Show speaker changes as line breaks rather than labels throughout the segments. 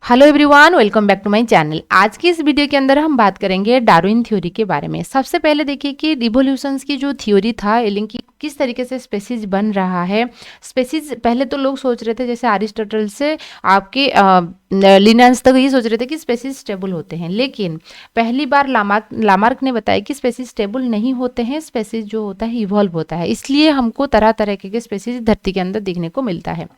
Hello everyone, welcome back to my channel. आज की इस वीडियो के अंदर हम बात करेंगे डार्विन थ्योरी के बारे में। सबसे पहले देखिए कि इवोल्यूशंस की जो थ्योरी था, एलिंग की किस तरीके से स्पेसीज बन रहा है। स्पेसीज पहले तो लोग सोच रहे थे, जैसे अरिस्टोटल से आपके लिनन्स तक ये सोच रहे थे कि स्पेसीज स्टेबल होते हैं, लेकिन पहली बार लामार्क ने बताया कि स्पेसीज स्टेबल नहीं होते हैं, स्पेसीज जो होता है इवॉल्व होता है। इसलिए हमको तरह तरह के स्पेसीज धरती के अंदर देखने को मिलता है।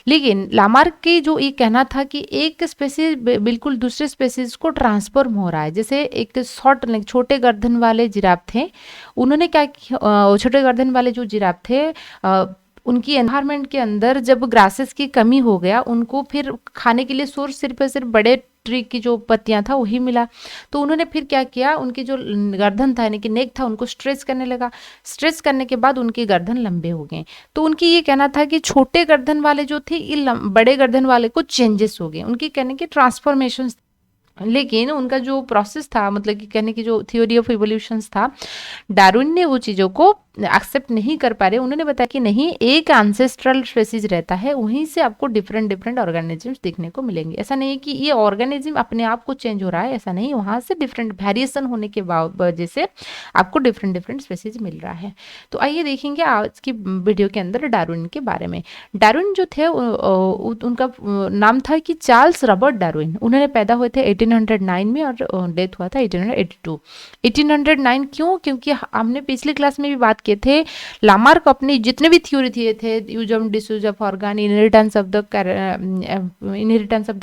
लेकिन लामार्क की जो ये कहना था कि एक स्पेसीज बिल्कुल दूसरे स्पेसीज को ट्रांसफॉर्म हो रहा है। जैसे एक छोटे गर्दन वाले जिराफ थे, उन्होंने क्या छोटे गर्दन वाले जो जिराफ थे, उनकी एनवायरनमेंट के अंदर जब ग्रासेस की कमी हो गया, उनको फिर खाने के लिए सोर्स सिर्फ बड़े ट्री की जो पत्तियां था वही मिला। तो उन्होंने फिर क्या किया, उनकी जो गर्दन था यानी कि नेक था, उनको स्ट्रेच करने लगा। स्ट्रेच करने के बाद उनकी गर्दन लंबे हो गए। तो उनकी ये कहना था कि छोटे गर्दन वाले जो थे, ये बड़े गर्दन वाले को चेंजेस हो गए, उनकी कहने की ट्रांसफॉर्मेशन। लेकिन उनका जो प्रोसेस था, मतलब कि कहने की जो थ्योरी ऑफ इवोल्यूशंस था, डार्विन ने वो चीज़ों को एक्सेप्ट नहीं कर पा रहे। उन्होंने बताया कि नहीं, एक एंसेस्ट्रल स्पेसीज रहता है, वहीं से आपको डिफरेंट डिफरेंट ऑर्गेनिजम्स देखने को मिलेंगे। ऐसा नहीं है कि ये ऑर्गेनिज्म अपने आप को चेंज हो रहा है, ऐसा नहीं, वहाँ से डिफरेंट वेरिएशन होने के वजह से आपको डिफरेंट डिफरेंट स्पेसीज मिल रहा है। तो आइए देखेंगे आज की वीडियो के अंदर डार्विन के बारे में। डार्विन जो थे, उनका नाम था कि चार्ल्स रॉबर्ट डार्विन। उन्होंने पैदा हुए थे 1809 में और डेथ हुआ था 1882। 1809 क्यों? क्योंकि हमने पिछली क्लास में भी बात किए थे, लामार्क अपनी जितने भी थ्योरी दिए थे, use and disuse of organ, inheritance of the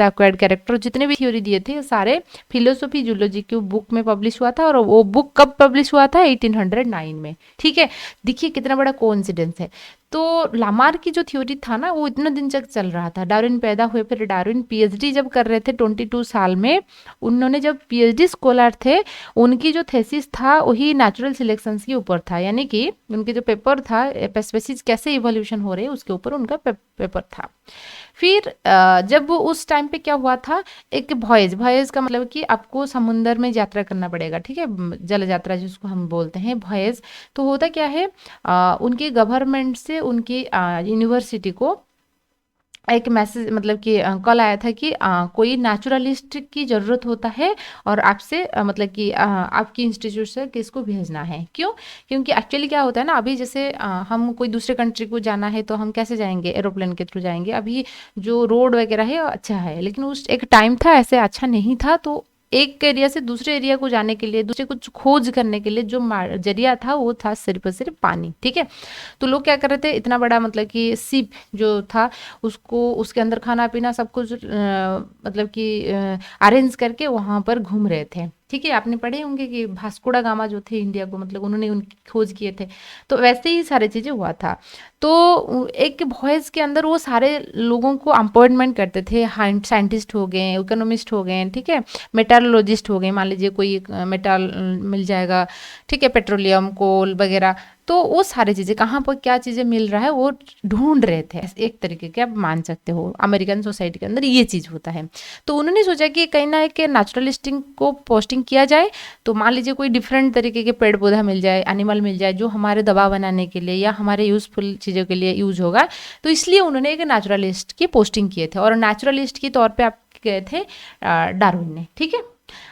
acquired character, जितने भी थ्योरी दिए थे सारे फिलोसॉफी जूलॉजी की बुक में पब्लिश हुआ था। और वो बुक कब पब्लिश हुआ था? 1809 में। ठीक है, देखिए कितना बड़ा कोइंसिडेंस है। तो लामार्क की जो थ्योरी था ना, वो इतना दिन तक चल रहा था। डार्विन पैदा हुए, फिर डार्विन पीएचडी जब कर रहे थे 22 साल में, उन्होंने जब पीएचडी स्कॉलर थे, उनकी जो थेसिस था वही नेचुरल सिलेक्शंस के ऊपर था, यानी कि उनके जो पेपर था, स्पेसीज कैसे इवोल्यूशन हो रहे हैं उसके ऊपर उनका पेपर था। फिर जब उस टाइम पे क्या हुआ था, एक वॉयज का मतलब कि आपको समुंदर में यात्रा करना पड़ेगा, ठीक है, जल यात्रा जिसको हम बोलते हैं वॉयज। तो होता क्या है, उनके गवर्नमेंट से उनकी यूनिवर्सिटी को एक मैसेज, मतलब कि कॉल आया था कि कोई नेचुरलिस्ट की ज़रूरत होता है और आपसे मतलब कि आपकी इंस्टीट्यूट से किसको भेजना है। क्यों? क्योंकि एक्चुअली क्या होता है ना, अभी जैसे हम कोई दूसरे कंट्री को जाना है तो हम कैसे जाएंगे? एरोप्लेन के थ्रू जाएंगे। अभी जो रोड वगैरह है अच्छा है, लेकिन उस एक टाइम था ऐसे अच्छा नहीं था। तो एक एरिया से दूसरे एरिया को जाने के लिए, दूसरे कुछ खोज करने के लिए जो जरिया था वो था सिर्फ और सिर्फ पानी। ठीक है, तो लोग क्या कर रहे थे, इतना बड़ा मतलब कि शिप जो था, उसको उसके अंदर खाना पीना सब कुछ मतलब कि अरेंज करके वहाँ पर घूम रहे थे। ठीक है, आपने पढ़े होंगे कि भास्को दा गामा जो थे इंडिया को, मतलब उन्होंने उनकी खोज किए थे। तो वैसे ही सारी चीज़ें हुआ था। तो एक वॉइस के अंदर वो सारे लोगों को अपॉइंटमेंट करते थे। साइंटिस्ट हो गए, इकोनॉमिस्ट हो गए, ठीक है, मेटालॉजिस्ट हो गए। मान लीजिए कोई मेटाल मिल जाएगा, ठीक है, पेट्रोलियम, कोल वगैरह। तो वो सारी चीज़ें कहाँ पर क्या चीज़ें मिल रहा है वो ढूंढ रहे थे। एक तरीके के आप मान सकते हो, अमेरिकन सोसाइटी के अंदर ये चीज़ होता है। तो उन्होंने सोचा कि कहीं ना एक नेचुरलिस्टिंग को पोस्टिंग किया जाए। तो मान लीजिए कोई डिफरेंट तरीके के पेड़ पौधा मिल जाए, एनिमल मिल जाए, जो हमारे दवा बनाने के लिए या हमारे यूजफुल चीज़ों के लिए यूज होगा। तो इसलिए उन्होंने एक नेचुरलिस्ट की पोस्टिंग किए थे, और नेचुरलिस्ट के तौर पर आप गए थे डार्विन ने। ठीक है,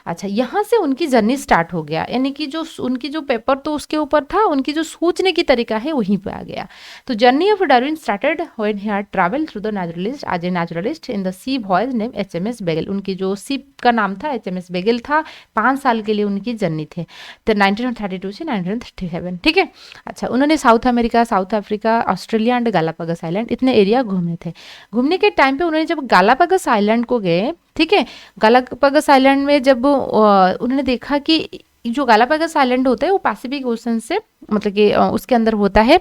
अच्छा, यहाँ से उनकी जर्नी स्टार्ट हो गया, यानी कि जो उनकी जो पेपर तो उसके ऊपर था, उनकी जो सोचने की तरीका है वहीं पे आ गया। तो journey of Darwin started when he had travelled through the naturalist as a naturalist in the sea voyage name HMS Beagle. उनकी जो शिप का नाम था एचएमएस बेगल था। 5 साल के लिए उनकी जर्नी थे, तो 1932 से 1937। ठीक है, अच्छा, उन्होंने South America, South Africa, Australia and Galapagos island इतने एरिया घूमे थे। घूमने के टाइम पे उन्होंने जब गालापागस आइलैंड को गए, ठीक है, गालापागस आइलैंड में जब उन्होंने देखा कि जो गालापागस आइलैंड होता है वो पैसिफिक ओशन से मतलब कि उसके अंदर होता है।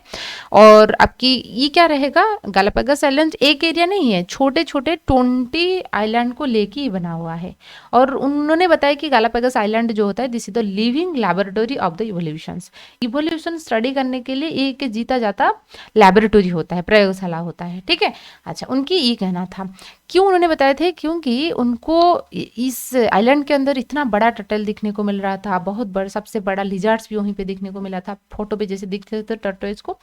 और आपकी ये क्या रहेगा, गालापागस आइलैंड एक एरिया नहीं है, छोटे छोटे 20 आइलैंड को लेके ही बना हुआ है। और उन्होंने बताया कि गालापागस आइलैंड जो होता है, this is the living laboratory of the evolutions. Evolution study करने के लिए एक जीता जाता लैबोरेटरी होता है, प्रयोगशाला होता है। ठीक है, अच्छा, उनकी ये कहना था। क्यों उन्होंने बताए थे? क्योंकि उनको इस आइलैंड के अंदर इतना बड़ा टर्टल दिखने को मिल रहा था, बहुत बड़ा, सबसे बड़ा लिजर्ड्स भी वहीं पे दिखने को मिला था, फोटो पे जैसे दिखते थे टर्टोइज को,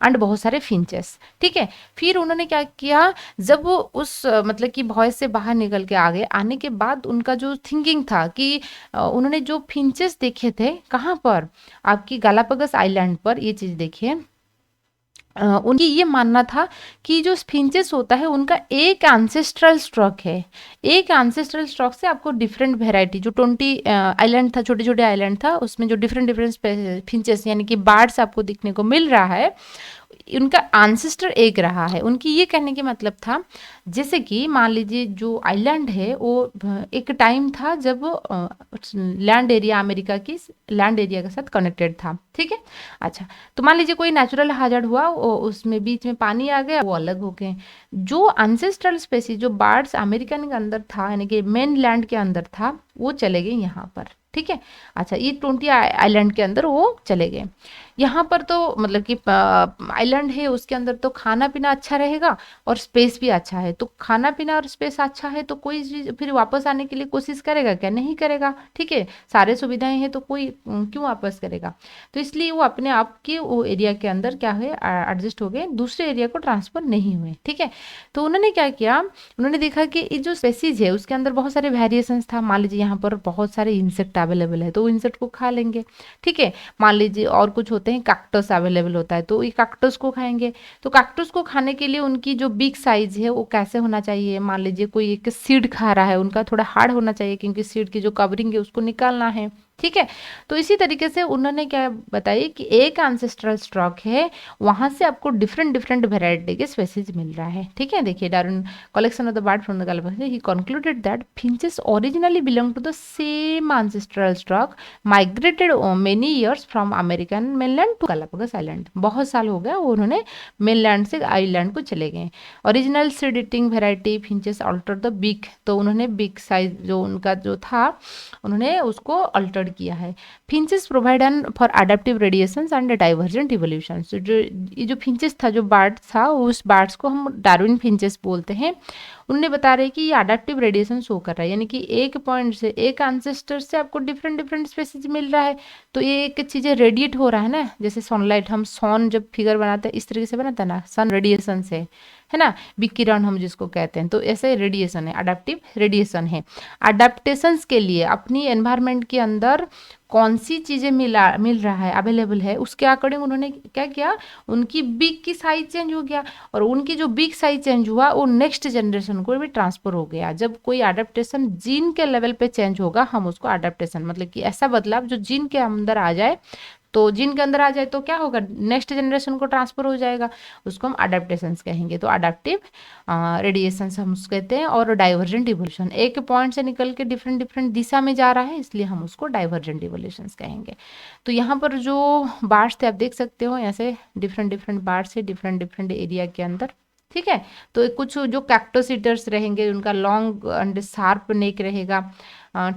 एंड बहुत सारे फिंचेस। ठीक है, फिर उन्होंने क्या किया, जब वो उस मतलब कि वॉइस से बाहर निकल के आ गए, आने के बाद उनका जो थिंकिंग था कि उन्होंने जो फिंचेस देखे थे कहाँ पर, आपकी गालापागोस आइलैंड पर, ये चीज़ देखिए, उनकी ये मानना था कि जो फिंचेस होता है उनका एक एंसेस्ट्रल स्टॉक है, एक एंसेस्ट्रल स्टॉक से आपको डिफरेंट वेराइटी, जो 20 आइलैंड था, छोटे छोटे आइलैंड था, उसमें जो डिफरेंट डिफरेंट फिंचेस यानी कि बर्ड्स आपको दिखने को मिल रहा है, उनका एंसेस्टर एक रहा है। उनकी ये कहने के मतलब था, जैसे कि मान लीजिए जो आइलैंड है वो एक टाइम था जब लैंड एरिया, अमेरिका की लैंड एरिया के साथ कनेक्टेड था। ठीक है, अच्छा, तो मान लीजिए कोई नेचुरल हैजार्ड हुआ, उसमें बीच में पानी आ गया, वो अलग हो गए। जो एंसेस्ट्रल स्पेसीज, जो बर्ड्स अमेरिकन के अंदर था, यानी कि मेन लैंड के अंदर था, वो चले गए यहाँ पर। ठीक है, अच्छा, ये 20 आइलैंड के अंदर वो चले गए। यहाँ पर तो मतलब कि आइलैंड है, उसके अंदर तो खाना पीना अच्छा रहेगा और स्पेस भी अच्छा है, तो खाना पीना और स्पेस अच्छा है तो कोई फिर वापस आने के लिए कोशिश करेगा क्या? नहीं करेगा। ठीक है, सारे सुविधाएं हैं तो कोई क्यों वापस करेगा? तो इसलिए वो अपने आप के वो एरिया के अंदर क्या है, एडजस्ट हो गए, दूसरे एरिया को ट्रांसफर नहीं हुए। ठीक है, तो उन्होंने क्या किया, उन्होंने देखा कि ये जो स्पेसीज है उसके अंदर बहुत सारे वेरिएशंस था। मान लीजिए यहाँ पर बहुत सारे इंसेक्ट अवेलेबल है तो वो इंसेक्ट को खा लेंगे। ठीक है, मान लीजिए और कुछ होते हैं, कैक्टस अवेलेबल होता है तो ये कैक्टस को खाएंगे। तो कैक्टस को खाने के लिए उनकी जो बिग साइज है वो कैसे होना चाहिए, मान लीजिए कोई एक सीड खा रहा है, उनका थोड़ा हार्ड होना चाहिए क्योंकि सीड की जो कवरिंग है उसको निकालना है। ठीक है, तो इसी तरीके से उन्होंने क्या बताई कि एक एंसेस्ट्रल स्टॉक है, वहां से आपको डिफरेंट डिफरेंट वेराइटी के स्पेसीज मिल रहा है। ठीक है, देखिए, Darwin collection of the bird from the Galapagos, he concluded that finches originally belong to the same ancestral stock, migrated many years from American mainland to Galapagos island. बहुत साल हो गया वो उन्होंने मेनलैंड से आइलैंड को चले गए। Original seed eating variety finches alter the big, तो उन्होंने बिग साइज जो उनका जो था उन्होंने उसको अल्टर किया है। Finches provide an for adaptive radiations and divergent evolution. जो ये जो फिंचेस था, जो बर्ड था, उस बर्ड्स को हम डार्विन फिंचेस बोलते हैं। उन्होंने बता रहे कि ये अडेप्टिव रेडिएशन शो कर रहा है, यानी कि एक पॉइंट से, एक एंसेस्टर से आपको डिफरेंट डिफरेंट स्पेसीज मिल रहा है। तो ये एक चीज़ें रेडिएट हो रहा है ना, जैसे सनलाइट, हम सन जब फिगर बनाते हैं इस तरीके से बनाता है ना, सन रेडिएशन से, है ना, विकिरण हम जिसको कहते हैं, तो ऐसे रेडिएशन है, अडेप्टिव रेडिएशन है। अडेप्टेशंस के लिए अपनी एनवायरनमेंट के अंदर कौन सी चीज़ें मिल रहा है, अवेलेबल है, उसके अकॉर्डिंग उन्होंने क्या किया, उनकी बिग की साइज चेंज हो गया, और उनकी जो बिग साइज चेंज हुआ वो नेक्स्ट जनरेशन को भी ट्रांसफर हो गया। जब कोई अडेप्टेशन जीन के लेवल पे चेंज होगा, हम उसको अडेप्टेशन, मतलब कि ऐसा बदलाव जो जीन के अंदर आ जाए, तो जीन के अंदर आ जाए तो क्या होगा, नेक्स्ट जनरेशन को ट्रांसफर हो जाएगा, उसको हम अडेप्टेशंस कहेंगे। तो अडेप्टिव रेडिएशंस हम उसको कहते हैं। और डाइवर्जेंट इवोल्यूशन, एक पॉइंट से निकल के डिफरेंट डिफरेंट दिशा में जा रहा है, इसलिए हम उसको डाइवर्जेंट इवोल्यूशंस कहेंगे। तो यहाँ पर जो बार्ड्स थे आप देख सकते हो, ऐसे डिफरेंट डिफरेंट बार्ड्स है डिफरेंट डिफरेंट एरिया के अंदर। ठीक है, तो कुछ जो कैक्टस ईटर्स रहेंगे उनका लॉन्ग एंड शार्प नेक रहेगा।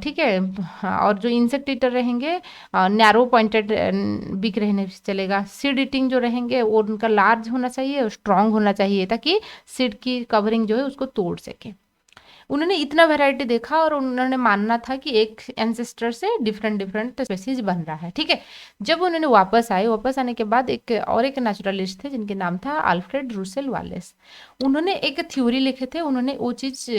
ठीक है, और जो इंसेक्ट ईटर रहेंगे नैरो पॉइंटेड बिक रहने से चलेगा। सीड ईटिंग जो रहेंगे वो उनका लार्ज होना चाहिए और स्ट्रांग होना चाहिए, ताकि सीड की कवरिंग जो है उसको तोड़ सके। उन्होंने इतना वैरायटी देखा और उन्होंने मानना था कि एक एंसेस्टर से डिफरेंट डिफरेंट स्पेसीज बन रहा है। ठीक है, जब उन्होंने वापस आए, वापस आने के बाद एक नेचुरलिस्ट थे जिनके नाम था अल्फ्रेड रूसेल वालेस। उन्होंने एक थ्योरी लिखे थे, उन्होंने वो चीज़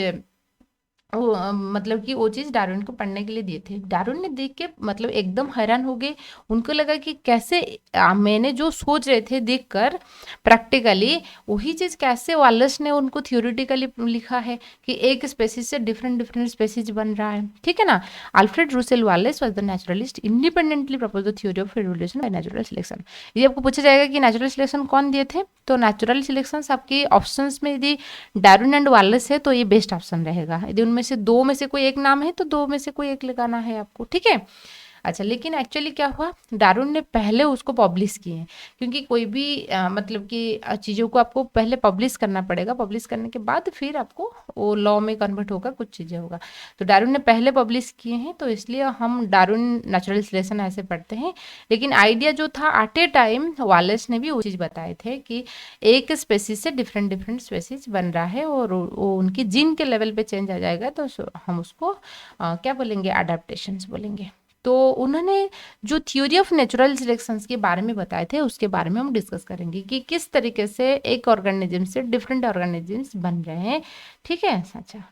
मतलब कि वो चीज़ डार्विन को पढ़ने के लिए दिए थे। डार्विन ने देख के मतलब एकदम हैरान हो गए, उनको लगा कि कैसे मैंने जो सोच रहे थे देखकर प्रैक्टिकली वही चीज़ कैसे वालेस ने उनको थ्योरेटिकली लिखा है कि एक स्पेसीज से डिफरेंट डिफरेंट स्पेसीज बन रहा है। ठीक है ना, Alfred Russell wireless was the naturalist independently propose the theory of evolution by natural selection. यदि आपको पूछा जाएगा कि नेचुरल सिलेक्शन कौन दिए थे, तो नेचुरल सिलेक्शन आपके ऑप्शंस में यदि डार्विन एंड वालेस है तो ये बेस्ट ऑप्शन रहेगा। यदि उनमें से दो में से कोई एक नाम है तो दो में से कोई एक लगाना है आपको। ठीक है, अच्छा, लेकिन एक्चुअली क्या हुआ, डार्विन ने पहले उसको पब्लिश किए हैं, क्योंकि कोई भी मतलब कि चीज़ों को आपको पहले पब्लिश करना पड़ेगा, पब्लिश करने के बाद फिर आपको वो लॉ में कन्वर्ट होगा, कुछ चीज़ें होगा। तो डार्विन ने पहले पब्लिश किए हैं, तो इसलिए हम डार्विन नेचुरल सिलेक्शन ऐसे पढ़ते हैं। लेकिन आइडिया जो था एट ए टाइम वालेस ने भी वो चीज़ बताए थे कि एक स्पेसीज से डिफरेंट डिफरेंट स्पेसीज बन रहा है और वो उनकी जीन के लेवल पे चेंज आ जाएगा, तो हम उसको क्या बोलेंगे, अडेप्टेशंस बोलेंगे। तो उन्होंने जो थ्योरी ऑफ नेचुरल सिलेक्शंस के बारे में बताए थे उसके बारे में हम डिस्कस करेंगे कि किस तरीके से एक ऑर्गेनिज्म से डिफरेंट ऑर्गेनिजम्स बन रहे हैं। ठीक है। अच्छा,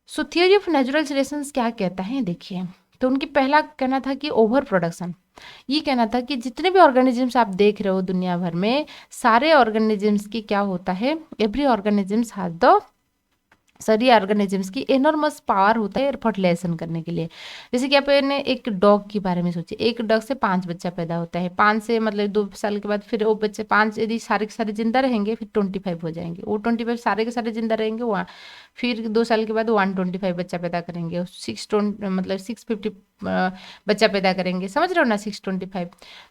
सो थ्योरी ऑफ नेचुरल सिलेक्शंस क्या कहता है देखिए। तो उनकी पहला कहना था कि ओवर प्रोडक्शन, ये कहना था कि जितने भी ऑर्गेनिजम्स आप देख रहे हो दुनिया भर में, सारे ऑर्गेनिजम्स की क्या होता है, एवरी ऑर्गेनिजम्स हैज द, सारी ऑर्गेनिजम्स की एनॉर्मस पावर होता है फर्टिलाइजेशन करने के लिए। जैसे कि आपने एक डॉग के बारे में सोचे, एक डॉग से 5 बच्चा पैदा होता है, 5 से मतलब 2 साल के बाद फिर वो बच्चे 5 यदि सारे के सारे जिंदा रहेंगे फिर 25 हो जाएंगे, वो 25 सारे के सारे जिंदा रहेंगे, वहाँ फिर 2 साल के बाद 125 बच्चा पैदा करेंगे, 620 मतलब 650 बच्चा पैदा करेंगे। समझ रहे हो ना, 625।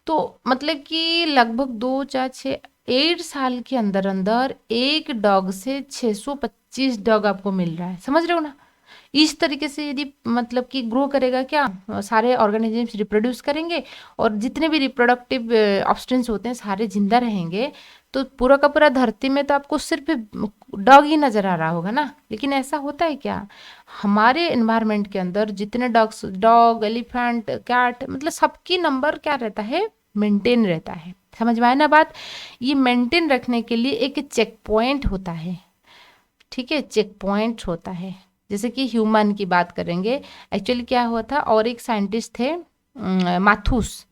तो मतलब कि लगभग 2 4 6 8 साल के अंदर अंदर एक डॉग से 625 डॉग आपको मिल रहा है। समझ रहे हो ना। इस तरीके से यदि मतलब कि ग्रो करेगा क्या, सारे ऑर्गेनिजम्स रिप्रोड्यूस करेंगे और जितने भी रिप्रोडक्टिव ऑप्शंस होते हैं सारे जिंदा रहेंगे, तो पूरा का पूरा धरती में तो आपको सिर्फ डॉग ही नजर आ रहा होगा ना। लेकिन ऐसा होता है क्या, हमारे एनवायरनमेंट के अंदर जितने डॉग्स, डॉग, एलिफेंट, कैट, मतलब सबकी नंबर क्या रहता है, मेंटेन रहता है। समझ में आया ना बात। ये मेंटेन रखने के लिए एक चेक पॉइंट होता है। ठीक है, चेक पॉइंट होता है। जैसे कि ह्यूमन की बात करेंगे, एक्चुअली क्या हुआ था, और एक साइंटिस्ट थे माथुस,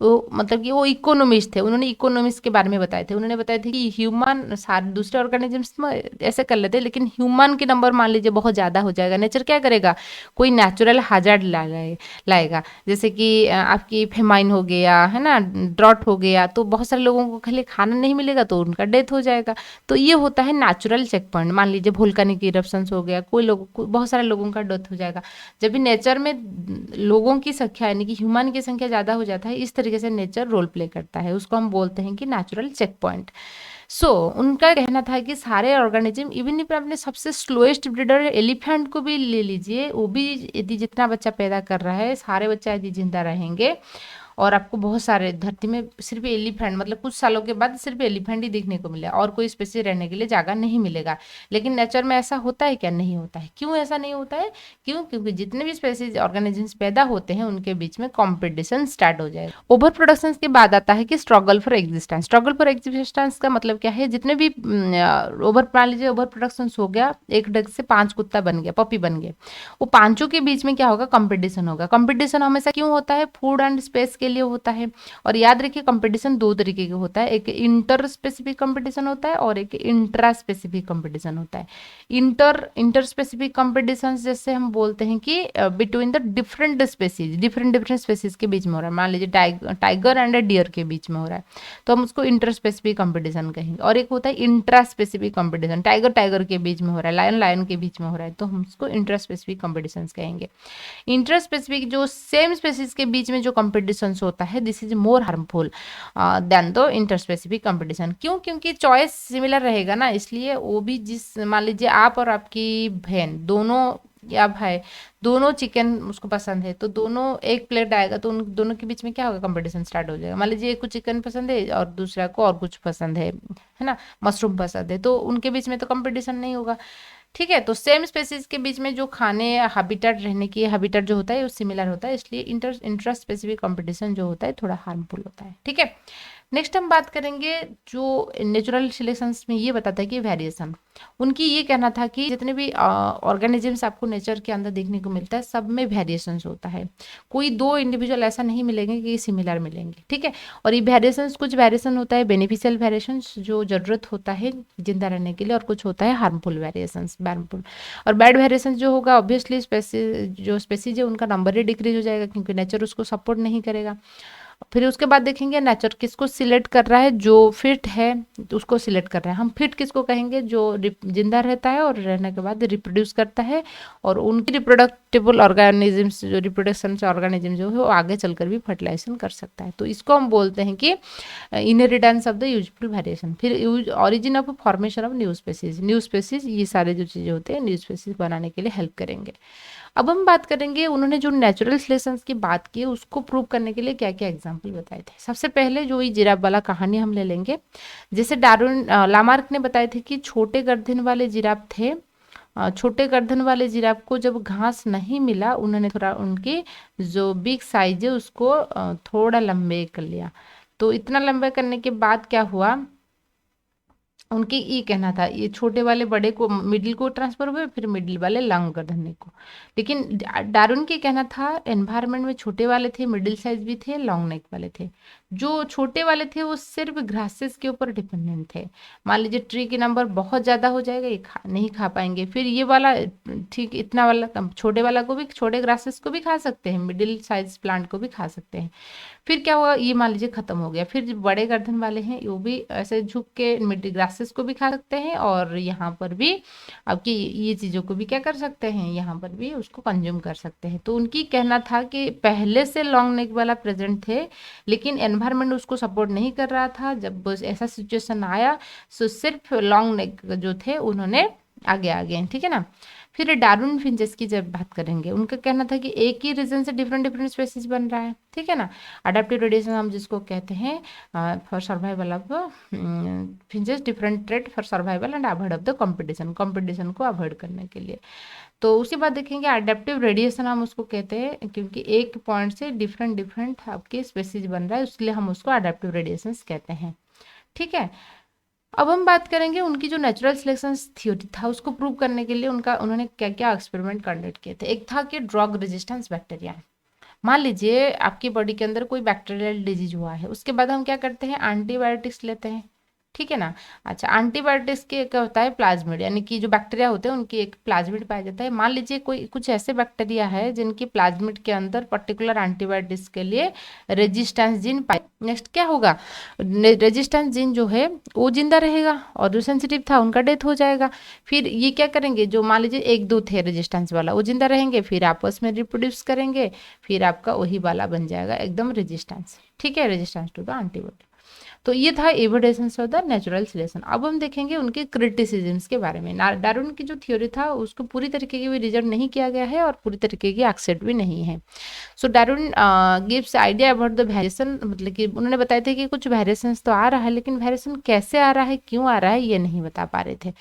वो मतलब कि वो इकोनॉमिस्ट थे, उन्होंने इकोनॉमिक्स के बारे में बताए थे। उन्होंने बताए थे कि ह्यूमन सारे दूसरे ऑर्गेनिजम्स में ऐसे कर लेते हैं, लेकिन ह्यूमन के नंबर मान लीजिए बहुत ज़्यादा हो जाएगा, नेचर क्या करेगा, कोई नेचुरल हैजार्ड लाएगा। जैसे कि आपकी फेमाइन हो गया है ना, ड्रॉट हो गया, तो बहुत सारे लोगों को खाली खाना नहीं मिलेगा तो उनका डेथ हो जाएगा। तो ये होता है नेचुरल चेक पॉइंट। मान लीजिए वोल्केनिक इरप्शंस हो गया, बहुत सारे लोगों का डेथ हो जाएगा। जब भी नेचर में लोगों की संख्या यानी कि ह्यूमन की संख्या ज़्यादा हो जाता है, इस तरीके से नेचर रोल प्ले करता है, उसको हम बोलते हैं कि नेचुरल चेक पॉइंट। सो उनका कहना था कि सारे ऑर्गेनिज्म, इवन if अपने सबसे स्लोएस्ट ब्रीडर एलिफेंट को भी ले लीजिए, वो भी यदि जितना बच्चा पैदा कर रहा है, सारे बच्चा यदि जिंदा रहेंगे और आपको बहुत सारे धरती में सिर्फ एलिफेंट, मतलब कुछ सालों के बाद सिर्फ एलिफेंट ही देखने को मिले और कोई स्पेसीज रहने के लिए जगह नहीं मिलेगा। लेकिन नेचर में ऐसा होता है क्या, नहीं होता है। क्यों ऐसा नहीं होता है, क्यों, क्योंकि जितने भी स्पेसीज ऑर्गेनिजम्स पैदा होते हैं उनके बीच में कॉम्पिटिशन स्टार्ट हो जाएगा। ओवर प्रोडक्शन के बाद आता है कि struggle for existence. Struggle for existence का मतलब क्या है, जितने भी ओवर, मान लीजिए ओवर प्रोडक्शन हो गया, एक डग से 5 कुत्ता बन गया, पपी बन गए, वो पांचों के बीच में क्या होगा, कंपटीशन होगा। कंपटीशन हमेशा क्यों होता है, फूड एंड स्पेस के लिए होता है। और याद रखिए कंपटीशन 2 तरीके का होता है, एक इंटर स्पेसिफिक कंपटीशन होता है और एक इंट्रा स्पेसिफिक कंपटीशन होता है। इंटर स्पेसिफिक कंपटीशन जैसे हम बोलते हैं कि between the different species, different species के बीच में हो रहा है। मान लीजिए टाइगर एंड डियर के बीच में हो रहा है, तो हम उसको इंटर स्पेसिफिक कंपटीशन कहेंगे। और एक होता है इंट्रा स्पेसिफिक कंपटीशन, टाइगर के बीच में हो रहा है, लायन के बीच में हो रहा है, तो हम उसको इंट्रा स्पेसिफिक कंपटीशन कहेंगे। इंटर स्पेसिफिक जो सेम स्पेसीज के बीच में जो कंपटीशन होता है, this is more harmful than the inter specific competition. क्यों, क्योंकि चॉइस सिमिलर रहेगा ना, इसलिए वो भी, जिस मान लीजिए आप और आपकी बहन दोनों या भाई दोनों चिकन उसको पसंद है, तो दोनों एक प्लेट आएगा, तो उन दोनों के बीच में क्या होगा, कंपटीशन स्टार्ट हो जाएगा। मान लीजिए एक को चिकन पसंद है और दूसरा को और कुछ पसंद है ना, मशरूम पसंद है, तो उनके बीच में तो कंपटीशन नहीं होगा। ठीक है, तो सेम स्पेसीज के बीच में जो खाने हैबिटेट रहने की हैबिटेट जो होता है वो सिमिलर होता है, इसलिए इंटर स्पेसिफिक कंपटीशन जो होता है थोड़ा हार्मफुल होता है। ठीक है, नेक्स्ट हम बात करेंगे जो नेचुरल सिलेक्शंस में ये बताता है कि वेरिएशन। उनकी ये कहना था कि जितने भी ऑर्गेनिजम्स आपको नेचर के अंदर देखने को मिलता है सब में वेरिएशंस होता है, कोई 2 इंडिविजुअल ऐसा नहीं मिलेंगे कि सिमिलर मिलेंगे। ठीक है, और ये वेरिएशंस, कुछ वेरिएशन होता है बेनिफिशियल वेरिएशंस जो जरूरत होता है जिंदा रहने के लिए, और कुछ होता है हार्मफुल वेरिएशंस, हार्मफुल। और बैड वेरिएशंस जो होगा ऑब्वियसली जो स्पेसीज है उनका नंबर ही डिक्रीज हो जाएगा, क्योंकि नेचर उसको सपोर्ट नहीं करेगा। फिर उसके बाद देखेंगे नेचर किसको सिलेक्ट कर रहा है, जो फिट है उसको सिलेक्ट कर रहा है। हम फिट किसको कहेंगे, जो जिंदा रहता है और रहने के बाद रिप्रोड्यूस करता है, और उनकी रिप्रोडक्टिबल ऑर्गेनिजम्स, जो रिप्रोडक्शन ऑर्गेनिज्म जो है वो आगे चलकर भी फर्टिलाइजेशन कर सकता है। तो इसको हम बोलते हैं कि inheritance of the useful variation. फिर origin of formation of new species, ये सारे जो चीज़ें होते हैं न्यू स्पेसीज बनाने के लिए हेल्प करेंगे। अब हम बात करेंगे उन्होंने जो नेचुरल सिलेक्शंस की बात की उसको प्रूव करने के लिए क्या क्या एग्जाम्पल बताए थे। सबसे पहले जो ये जिराफ वाला कहानी हम ले लेंगे। जैसे डार्विन लामार्क ने बताए थे कि छोटे गर्दन वाले जिराफ थे छोटे गर्दन वाले जिराफ को जब घास नहीं मिला, उन्होंने थोड़ा उनकी जो बिग साइज है उसको थोड़ा लंबे कर लिया। तो इतना लंबे करने के बाद क्या हुआ, उनके ये कहना था, ये छोटे वाले बड़े को मिडिल को ट्रांसफर हुए, फिर मिडिल वाले लॉन्ग गर्दन को। लेकिन डार्विन के कहना था एनवायरनमेंट में छोटे वाले थे, मिडिल साइज भी थे, लॉन्ग नेक वाले थे। जो छोटे वाले थे वो सिर्फ ग्रासेस के ऊपर डिपेंडेंट थे। मान लीजिए ट्री की नंबर बहुत ज़्यादा हो जाएगा, ये नहीं खा पाएंगे। फिर ये वाला ठीक इतना वाला छोटे वाला को भी, छोटे ग्रासेस को भी खा सकते हैं, मिडिल साइज प्लांट को भी खा सकते हैं। फिर क्या हुआ, ये मान लीजिए खत्म हो गया। फिर जो बड़े गर्दन वाले हैं वो भी ऐसे झुक के मिड ग्रासेस को भी खा सकते हैं, और यहाँ पर भी आपकी ये चीज़ों को भी क्या कर सकते हैं, यहाँ पर भी उसको कंज्यूम कर सकते हैं। तो उनकी कहना था कि पहले से लॉन्ग नेक वाला प्रेजेंट थे, लेकिन एनवायरनमेंट उसको सपोर्ट नहीं कर रहा था। जब ऐसा सिचुएशन आया तो सिर्फ लॉन्ग नेक जो थे उन्होंने आगे आ गए, ठीक है ना। फिर डार्विन फिंचेस की जब बात करेंगे, उनका कहना था कि एक ही रीजन से डिफरेंट डिफरेंट स्पेसीज बन रहा है, ठीक है ना। अडेप्टिव रेडिएशन हम जिसको कहते हैं for survival of finches, different trade for survival and avoid of the competition, competition को अवॉइड करने के लिए। तो उसके बाद देखेंगे अडेप्टिव रेडिएशन हम उसको कहते हैं, क्योंकि एक पॉइंट से डिफरेंट डिफरेंट आपके स्पेसीज बन रहा है, इसलिए हम उसको अडेप्टिव रेडिएशन कहते हैं, ठीक है। अब हम बात करेंगे उनकी जो नेचुरल सिलेक्शन थ्योरी था उसको प्रूव करने के लिए उन्होंने क्या क्या एक्सपेरिमेंट कंडक्ट किए थे। एक था कि ड्रग रेजिस्टेंस बैक्टीरिया। मान लीजिए आपकी बॉडी के अंदर कोई बैक्टीरियल डिजीज हुआ है, उसके बाद हम क्या करते हैं, एंटीबायोटिक्स लेते हैं, ठीक है ना। अच्छा, एंटीबायोटिक्स के क्या होता है, प्लाज्मिड, यानी कि जो बैक्टीरिया होते हैं उनकी एक प्लाज्मिड पाया जाता है। मान लीजिए कोई कुछ ऐसे बैक्टीरिया है जिनकी प्लाज्मिड के अंदर पर्टिकुलर एंटीबायोटिक्स के लिए रेजिस्टेंस जीन पाए। नेक्स्ट क्या होगा, रेजिस्टेंस जीन जो है वो जिंदा रहेगा, और जो सेंसिटिव था उनका डेथ हो जाएगा। फिर ये क्या करेंगे, जो मान लीजिए एक दो थे रेजिस्टेंस वाला, वो जिंदा रहेंगे, फिर आपस में रिप्रोड्यूस करेंगे, फिर आपका वही वाला बन जाएगा एकदम रेजिस्टेंस, ठीक है, रेजिस्टेंस टू द एंटीबायोटिक। तो ये था evidence of the natural selection. अब हम देखेंगे उनके क्रिटिसिज्म्स के बारे में। डार्विन की जो थ्योरी था उसको पूरी तरीके की भी रिजेक्ट नहीं किया गया है और पूरी तरीके की एक्सेप्ट भी नहीं है। So Darwin gives idea about the variation, मतलब कि उन्होंने बताया था कि कुछ वेरिएशंस तो आ रहा है, लेकिन वेरिएशन कैसे आ रहा है, क्यों आ रहा है, ये नहीं बता पा रहे थे।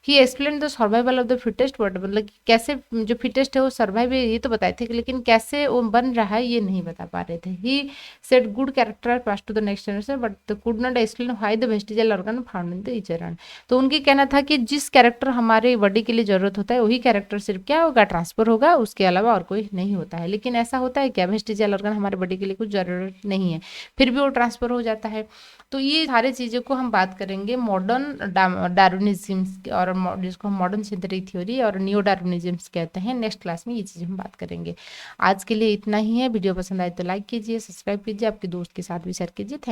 He explain the survival of the fittest, word मतलब कि कैसे जो फिटेस्ट है वो सर्वाइव है ये तो बताए थे, लेकिन कैसे वो बन रहा है ये नहीं बता पा रहे थे। He said good character pass to the next generation but could not explain why the vestigial organ found in the each around. तो उनकी कहना था कि जिस कैरेक्टर हमारे बॉडी के लिए जरूरत होता है वही कैरेक्टर सिर्फ क्या होगा, ट्रांसफर होगा, उसके अलावा और कोई नहीं होता है। लेकिन ऐसा होता है क्या, वेस्टिजियल ऑर्गन हमारे बॉडी के लिए कुछ जरूरत नहीं है, फिर भी वो ट्रांसफर हो जाता है। तो ये सारी चीज़ों को हम बात करेंगे मॉडर्न डार्विनिज्म और जिसको हम मॉडर्न सिंथेटिक थ्योरी और न्यू डार्विनिज्म कहते हैं। नेक्स्ट क्लास में ये चीज़ हम बात करेंगे। आज के लिए इतना ही है। वीडियो पसंद आए तो लाइक कीजिए, सब्सक्राइब कीजिए, आपके दोस्त के साथ भी शेयर कीजिए। थैंक